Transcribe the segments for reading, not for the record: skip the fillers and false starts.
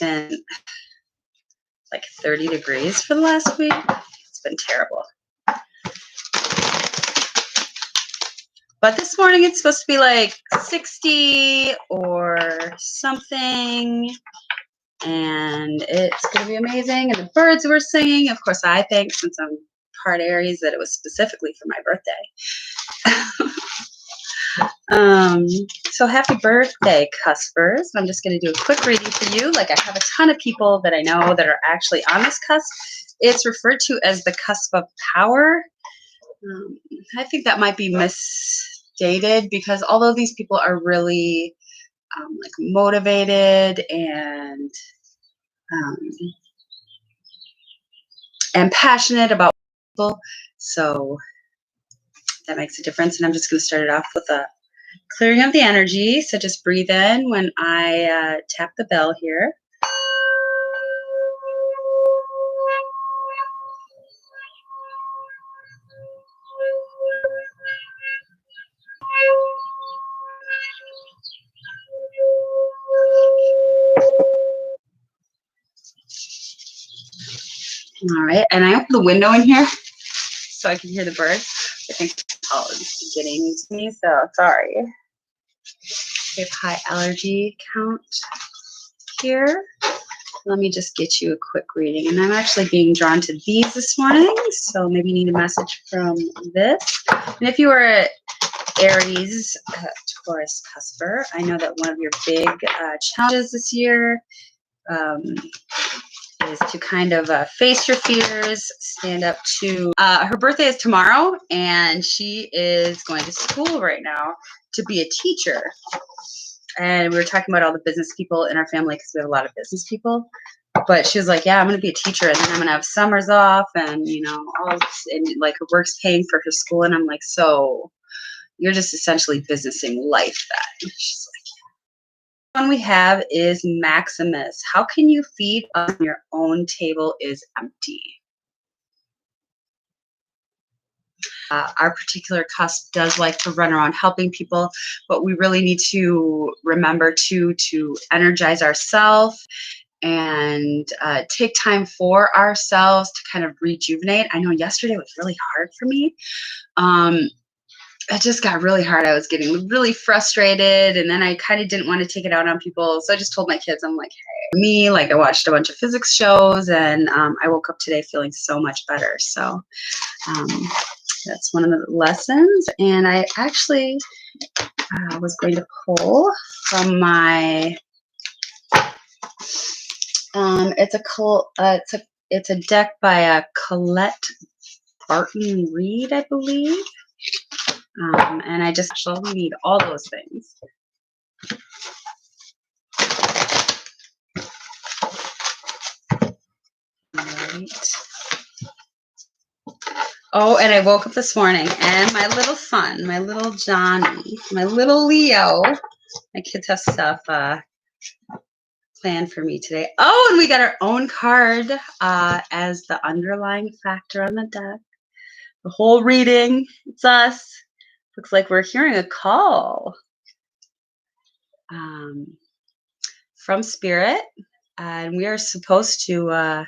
been like 30 degrees for the last week. It's been terrible. But this morning it's supposed to be like 60 or something. And it's going to be amazing. And the birds were singing. Of course, I think since I'm part Aries that it was specifically for my birthday. So happy birthday, Cuspers. I'm just going to do a quick reading for you. Like, I have a ton of people that I know that are actually on this cusp. It's referred to as the cusp of power. I think that might be misstated because although these people are really like motivated and passionate about people, so that makes a difference. And I'm just going to start it off with a clearing of the energy. So just breathe in when I tap the bell here. All right, and I open the window in here so I can hear the birds. I think it's getting to me, so sorry. We have high allergy count here. Let me just get you a quick reading. And I'm actually being drawn to these this morning, so maybe you need a message from this. And if you are an Aries, Taurus, Cusper, I know that one of your big challenges this year is to kind of face your fears, stand up to, her birthday is tomorrow, and she is going to school right now to be a teacher. And we were talking about all the business people in our family because we have a lot of business people. But she was like, yeah, I'm going to be a teacher, and then I'm going to have summers off, and, you know, all this, and like her work's paying for her school. And I'm like, so you're just essentially businessing life then. She's like, one we have is Maximus. How can you feed on your own table is empty? Our particular cusp does like to run around helping people, but we really need to remember to energize ourselves and take time for ourselves to kind of rejuvenate. I know yesterday was really hard for me. It just got really hard. I was getting really frustrated, and then I kind of didn't want to take it out on people. So I just told my kids, I'm like, hey, I watched a bunch of physics shows, and I woke up today feeling so much better. So that's one of the lessons. And I actually was going to pull from my, it's a deck by Colette Barton Reed, I believe. And I just actually need all those things. All right. Oh, and I woke up this morning, and my little son, my little Johnny, my little Leo, my kids have stuff planned for me today. Oh, and we got our own card as the underlying factor on the deck. The whole reading, it's us. Looks like we're hearing a call from Spirit, and we are supposed to,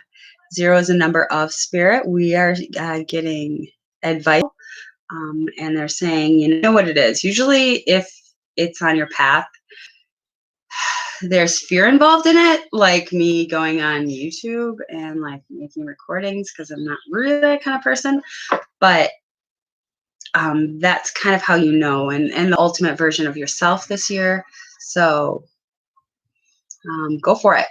0 is a number of Spirit. We are getting advice, and they're saying, you know what it is. Usually if it's on your path, there's fear involved in it, like me going on YouTube and like making recordings because I'm not really that kind of person. But that's kind of how you know, and the ultimate version of yourself this year. So go for it.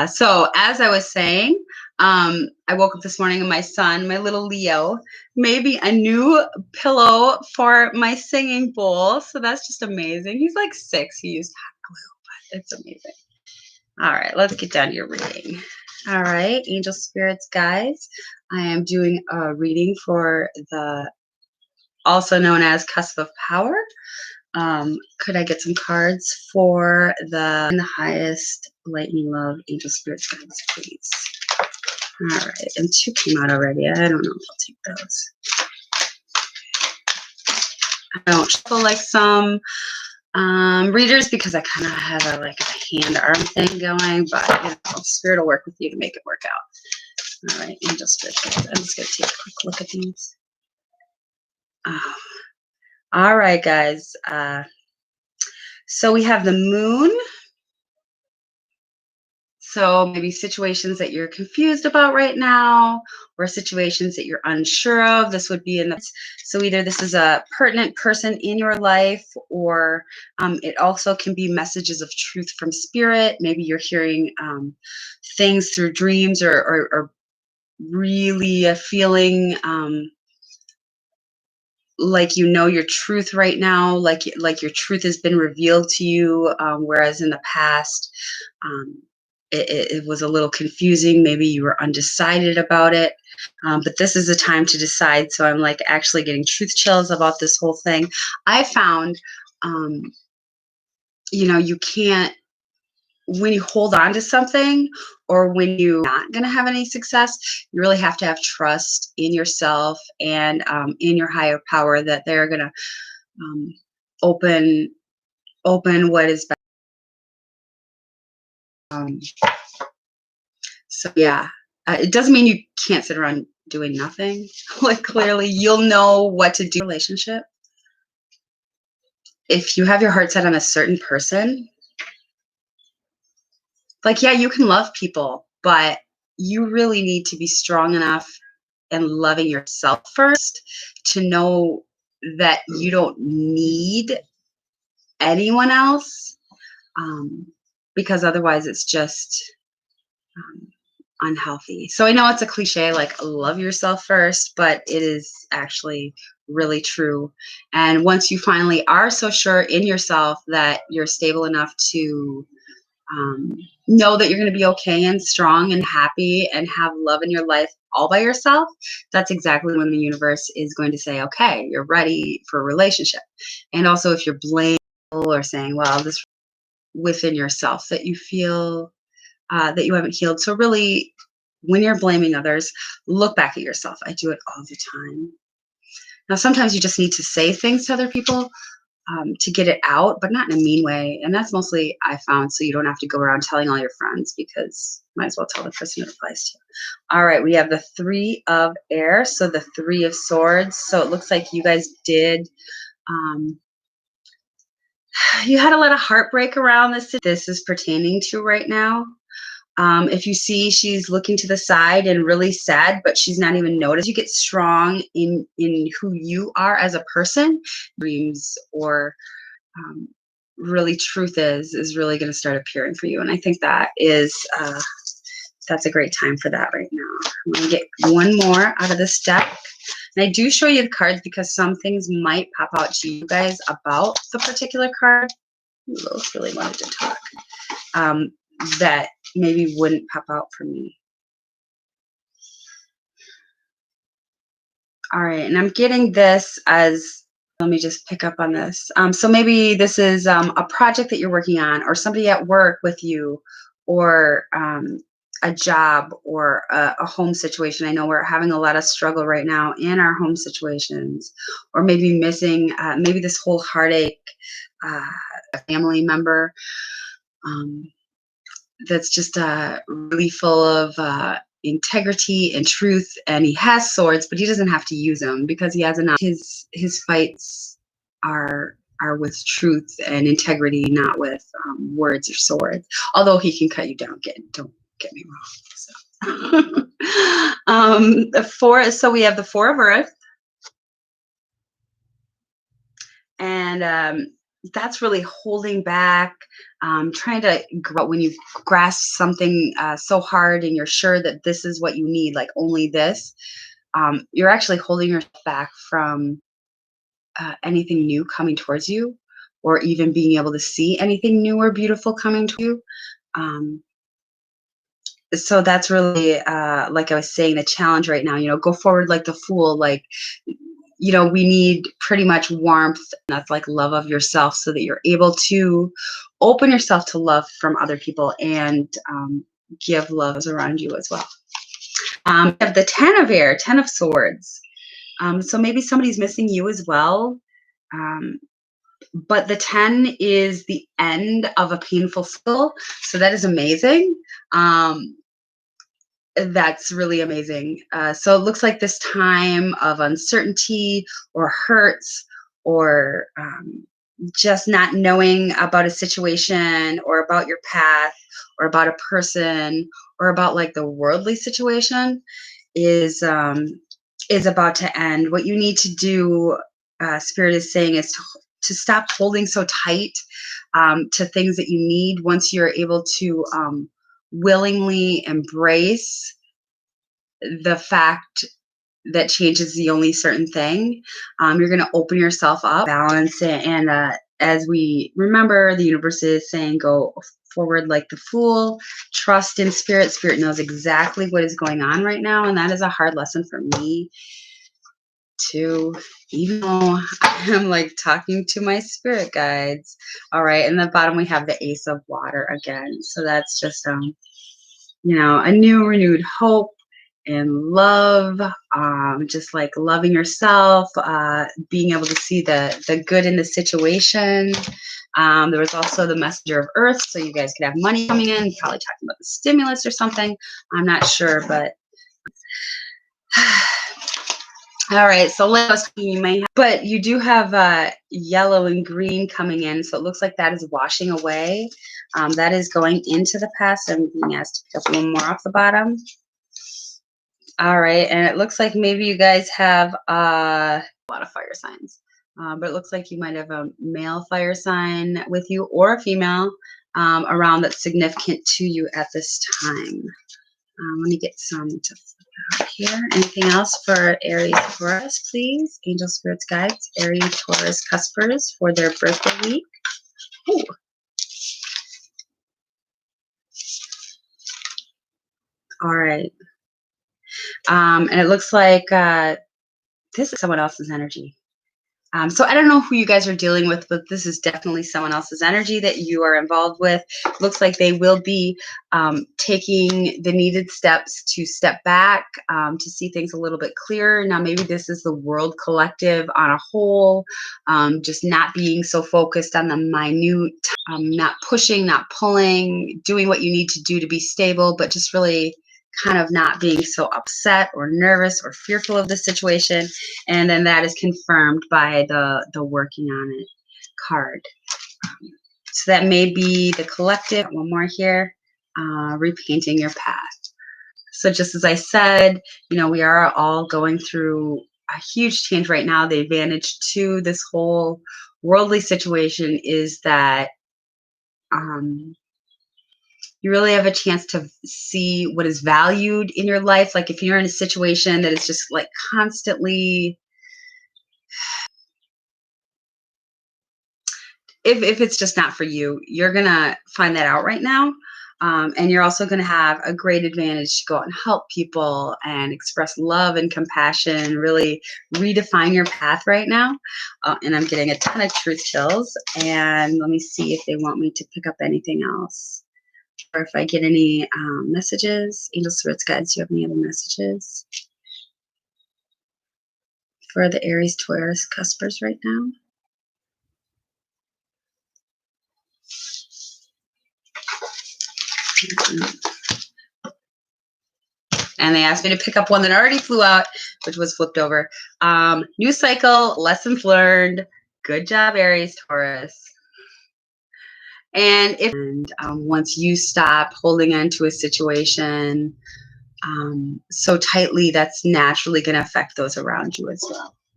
So as I was saying, I woke up this morning and my son, my little Leo, made me a new pillow for my singing bowl. So that's just amazing. He's like 6. He used hot glue, but it's amazing. All right, let's get down to your reading. All right, angel spirits, guys. I am doing a reading for the also known as Cusp of Power. Could I get some cards for the highest lightning love angel spirits, guys, please? All right, and 2 came out already. I don't know if I'll take those. I don't shuffle like some. Readers, because I kind of have a like a hand arm thing going, but you know, spirit will work with you to make it work out. All right, angel spiritual. I'm just gonna take a quick look at these. All right, guys. So we have the moon. So maybe situations that you're confused about right now, or situations that you're unsure of. This would be in the, so either this is a pertinent person in your life, or it also can be messages of truth from spirit. Maybe you're hearing things through dreams, or really feeling like you know your truth right now, like your truth has been revealed to you, whereas in the past it was a little confusing. Maybe you were undecided about it, but this is a time to decide. So I'm like actually getting truth chills about this whole thing. I found, um, you know, you can't, when you hold on to something, or when you're not going to have any success, you really have to have trust in yourself and in your higher power that they're going to um, open what is best. So yeah, it doesn't mean you can't sit around doing nothing. Like clearly, you'll know what to do in a relationship. If you have your heart set on a certain person, like yeah, you can love people, but you really need to be strong enough and loving yourself first to know that you don't need anyone else, because otherwise it's just um, unhealthy. So I know it's a cliche, like love yourself first, but it is actually really true. And once you finally are so sure in yourself that you're stable enough to know that you're going to be okay and strong and happy and have love in your life all by yourself, that's exactly when the universe is going to say, okay, you're ready for a relationship. And also if you're blaming or saying, well, this within yourself that you feel that you haven't healed. So really, when you're blaming others, look back at yourself. I do it all the time. Now, sometimes you just need to say things to other people to get it out, but not in a mean way. And that's mostly I found, so you don't have to go around telling all your friends, because might as well tell the person it applies to. All right, we have the 3 of air, so the 3 of swords. So it looks like you guys did. You had a lot of heartbreak around this is pertaining to right now. If you see she's looking to the side and really sad, but she's not even noticed, you get strong in who you are as a person. Dreams or really truth is really going to start appearing for you, and I think that is that's a great time for that right now. I'm going to get one more out of this deck. And I do show you the cards because some things might pop out to you guys about the particular card. Lois really wanted to talk. That maybe wouldn't pop out for me. All right, and I'm getting this as, let me just pick up on this. So maybe this is a project that you're working on, or somebody at work with you, or a job, or a home situation. I know we're having a lot of struggle right now in our home situations, or maybe missing, maybe this whole heartache, a family member that's just really full of integrity and truth, and he has swords, but he doesn't have to use them because he has enough. His fights are with truth and integrity, not with words or swords. Although he can cut you down. Don't get me wrong. So, the 4. So we have the 4 of Earth, and that's really holding back, trying to grow. When you grasp something so hard and you're sure that this is what you need, like only this, you're actually holding yourself back from anything new coming towards you, or even being able to see anything new or beautiful coming to you. So that's really, like I was saying, the challenge right now, go forward like the Fool, like, we need pretty much warmth, and that's like love of yourself, so that you're able to open yourself to love from other people, and give love around you as well. We have the 10 of air, 10 of swords. So maybe somebody's missing you as well. but the 10 is the end of a painful cycle. So that is amazing. That's really amazing. So it looks like this time of uncertainty or hurts or just not knowing about a situation or about your path or about a person or about like the worldly situation is about to end. What you need to do, Spirit is saying, is to stop holding so tight to things that you need. Once you're able to willingly embrace the fact that change is the only certain thing, you're going to open yourself up, balance it, and as we remember, the universe is saying, go forward like the fool, trust in spirit. Spirit knows exactly what is going on right now, and that is a hard lesson for me too, even though I'm like talking to my spirit guides. All right, and the bottom we have the Ace of Water again, so that's just you know, a new renewed hope and love, just like loving yourself, being able to see the good in the situation. There was also the Messenger of Earth, so you guys could have money coming in, probably talking about the stimulus or something. I'm not sure, but all right, so you may have, but you do have yellow and green coming in, so it looks like that is washing away. That is going into the past. I'm being asked to pick up one more off the bottom. All right, and it looks like maybe you guys have a lot of fire signs, but it looks like you might have a male fire sign with you or a female around that's significant to you at this time. Let me get some to flip out here. Anything else for Aries, Taurus, please? Angel Spirits Guides, Aries, Taurus, Cuspers for their birthday week. Ooh. All right. And it looks like this is someone else's energy. So I don't know who you guys are dealing with, but this is definitely someone else's energy that you are involved with. Looks like they will be taking the needed steps to step back, to see things a little bit clearer. Now, maybe this is the world collective on a whole, just not being so focused on the minute, not pushing, not pulling, doing what you need to do to be stable, but just really kind of not being so upset or nervous or fearful of the situation. And then that is confirmed by the working on it card. So that may be the collective. One more here, repainting your path. So just as I said, you know, we are all going through a huge change right now. The advantage to this whole worldly situation is that you really have a chance to see what is valued in your life. Like if you're in a situation that is just like constantly, if it's just not for you, you're going to find that out right now. And you're also going to have a great advantage to go out and help people and express love and compassion, really redefine your path right now. And I'm getting a ton of truth chills. And let me see if they want me to pick up anything else. Or if I get any messages. Angel Spirits Guides, do you have any other messages for the Aries, Taurus, Cuspers right now? And they asked me to pick up one that already flew out, which was flipped over. New cycle, lessons learned. Good job, Aries, Taurus. And once you stop holding on to a situation so tightly, that's naturally going to affect those around you as well.